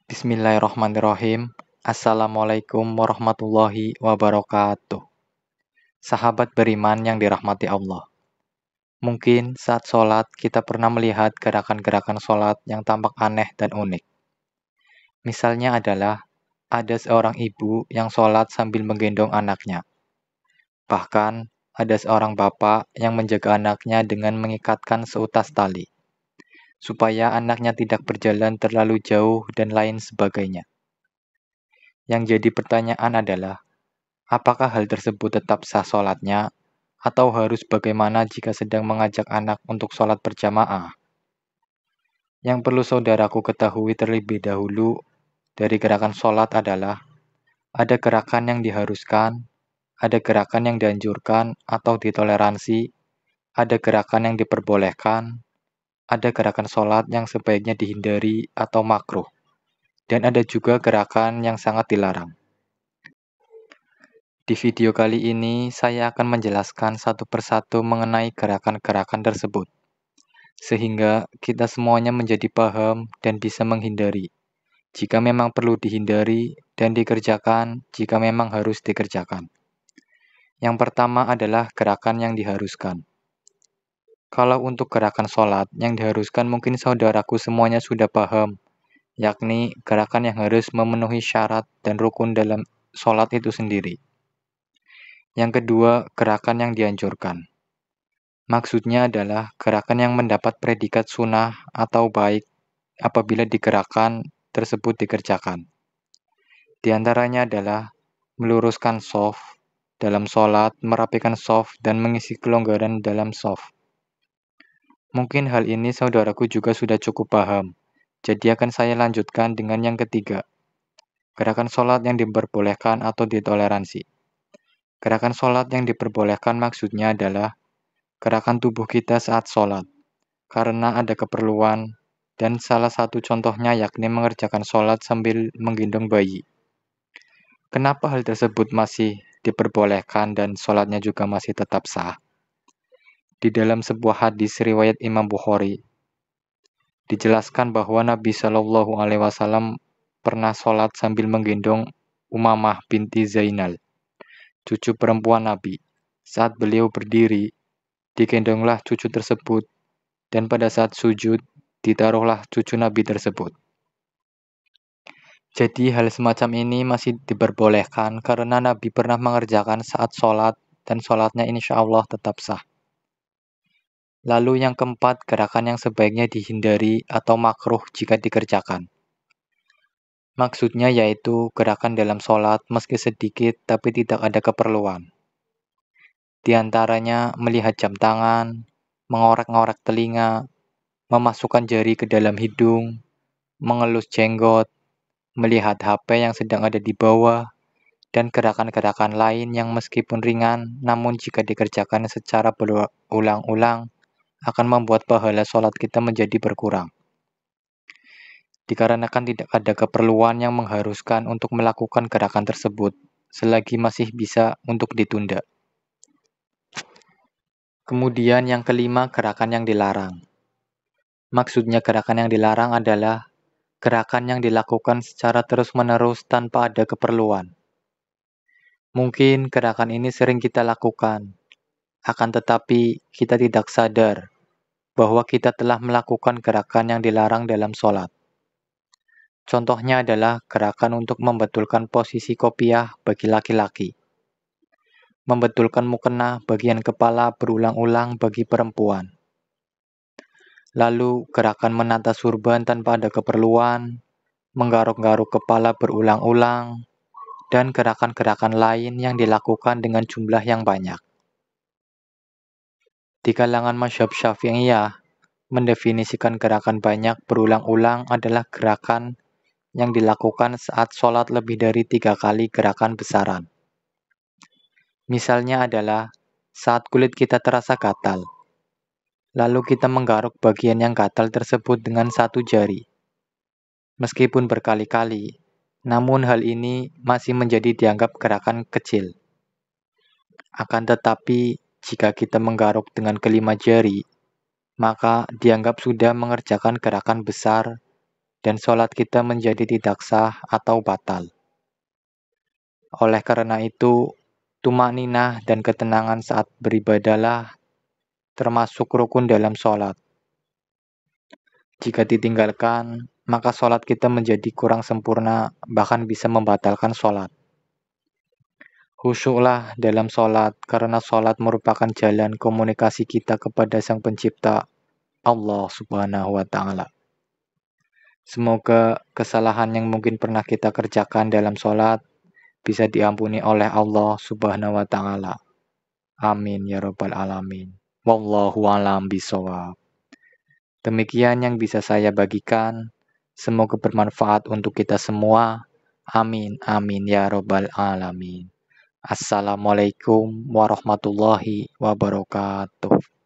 Bismillahirrahmanirrahim. Assalamualaikum warahmatullahi wabarakatuh. Sahabat beriman yang dirahmati Allah. Mungkin saat sholat kita pernah melihat gerakan-gerakan sholat yang tampak aneh dan unik. Misalnya adalah ada seorang ibu yang sholat sambil menggendong anaknya. Bahkan ada seorang bapak yang menjaga anaknya dengan mengikatkan seutas tali, supaya anaknya tidak berjalan terlalu jauh dan lain sebagainya. Yang jadi pertanyaan adalah, apakah hal tersebut tetap sah sholatnya, atau harus bagaimana jika sedang mengajak anak untuk sholat berjamaah? Yang perlu saudaraku ketahui terlebih dahulu dari gerakan sholat adalah, ada gerakan yang diharuskan, ada gerakan yang dianjurkan atau ditoleransi, ada gerakan yang diperbolehkan, ada gerakan sholat yang sebaiknya dihindari atau makruh, dan ada juga gerakan yang sangat dilarang. Di video kali ini, saya akan menjelaskan satu persatu mengenai gerakan-gerakan tersebut, sehingga kita semuanya menjadi paham dan bisa menghindari, jika memang perlu dihindari, dan dikerjakan jika memang harus dikerjakan. Yang pertama adalah gerakan yang diharuskan. Kalau untuk gerakan sholat, yang diharuskan mungkin saudaraku semuanya sudah paham, yakni gerakan yang harus memenuhi syarat dan rukun dalam sholat itu sendiri. Yang kedua, gerakan yang dianjurkan. Maksudnya adalah gerakan yang mendapat predikat sunnah atau baik apabila digerakkan tersebut dikerjakan. Di antaranya adalah meluruskan shaf dalam sholat, merapikan shaf, dan mengisi kelonggaran dalam shaf. Mungkin hal ini saudaraku juga sudah cukup paham, jadi akan saya lanjutkan dengan yang ketiga, gerakan sholat yang diperbolehkan atau ditoleransi. Gerakan sholat yang diperbolehkan maksudnya adalah gerakan tubuh kita saat sholat, karena ada keperluan, dan salah satu contohnya yakni mengerjakan sholat sambil menggendong bayi. Kenapa hal tersebut masih diperbolehkan dan sholatnya juga masih tetap sah? Di dalam sebuah hadis riwayat Imam Bukhari, dijelaskan bahwa Nabi Shallallahu Alaihi Wasallam pernah sholat sambil menggendong Umamah binti Zainal, cucu perempuan Nabi. Saat beliau berdiri, digendonglah cucu tersebut, dan pada saat sujud, ditaruhlah cucu Nabi tersebut. Jadi hal semacam ini masih diperbolehkan karena Nabi pernah mengerjakan saat sholat, dan sholatnya insya Allah tetap sah. Lalu yang keempat, gerakan yang sebaiknya dihindari atau makruh jika dikerjakan. Maksudnya yaitu gerakan dalam sholat meski sedikit tapi tidak ada keperluan. Di antaranya melihat jam tangan, mengorek-ngorek telinga, memasukkan jari ke dalam hidung, mengelus jenggot, melihat HP yang sedang ada di bawah, dan gerakan-gerakan lain yang meskipun ringan namun jika dikerjakan secara berulang-ulang akan membuat pahala sholat kita menjadi berkurang. Dikarenakan tidak ada keperluan yang mengharuskan untuk melakukan gerakan tersebut, selagi masih bisa untuk ditunda. Kemudian yang kelima, gerakan yang dilarang. Maksudnya gerakan yang dilarang adalah gerakan yang dilakukan secara terus-menerus tanpa ada keperluan. Mungkin gerakan ini sering kita lakukan, akan tetapi kita tidak sadar bahwa kita telah melakukan gerakan yang dilarang dalam sholat. Contohnya adalah gerakan untuk membetulkan posisi kopiah bagi laki-laki, membetulkan mukena bagian kepala berulang-ulang bagi perempuan, lalu gerakan menata surban tanpa ada keperluan, menggaruk-garuk kepala berulang-ulang, dan gerakan-gerakan lain yang dilakukan dengan jumlah yang banyak. Di kalangan mazhab Syafi'iyah, mendefinisikan gerakan banyak berulang-ulang adalah gerakan yang dilakukan saat sholat lebih dari 3 kali gerakan besaran. Misalnya adalah saat kulit kita terasa gatal, lalu kita menggaruk bagian yang gatal tersebut dengan satu jari. Meskipun berkali-kali, namun hal ini masih menjadi dianggap gerakan kecil. Akan tetapi, jika kita menggaruk dengan kelima jari, maka dianggap sudah mengerjakan gerakan besar dan sholat kita menjadi tidak sah atau batal. Oleh karena itu, tumakninah dan ketenangan saat beribadahlah termasuk rukun dalam sholat. Jika ditinggalkan, maka sholat kita menjadi kurang sempurna, bahkan bisa membatalkan sholat. Khusyuklah dalam sholat, karena sholat merupakan jalan komunikasi kita kepada Sang Pencipta, Allah Subhanahu wa Ta'ala. Semoga kesalahan yang mungkin pernah kita kerjakan dalam sholat bisa diampuni oleh Allah Subhanahu wa Ta'ala. Amin ya Rabbal Alamin. Wallahu a'lam bishawab. Demikian yang bisa saya bagikan. Semoga bermanfaat untuk kita semua. Amin, amin ya Rabbal Alamin. Assalamualaikum warahmatullahi wabarakatuh.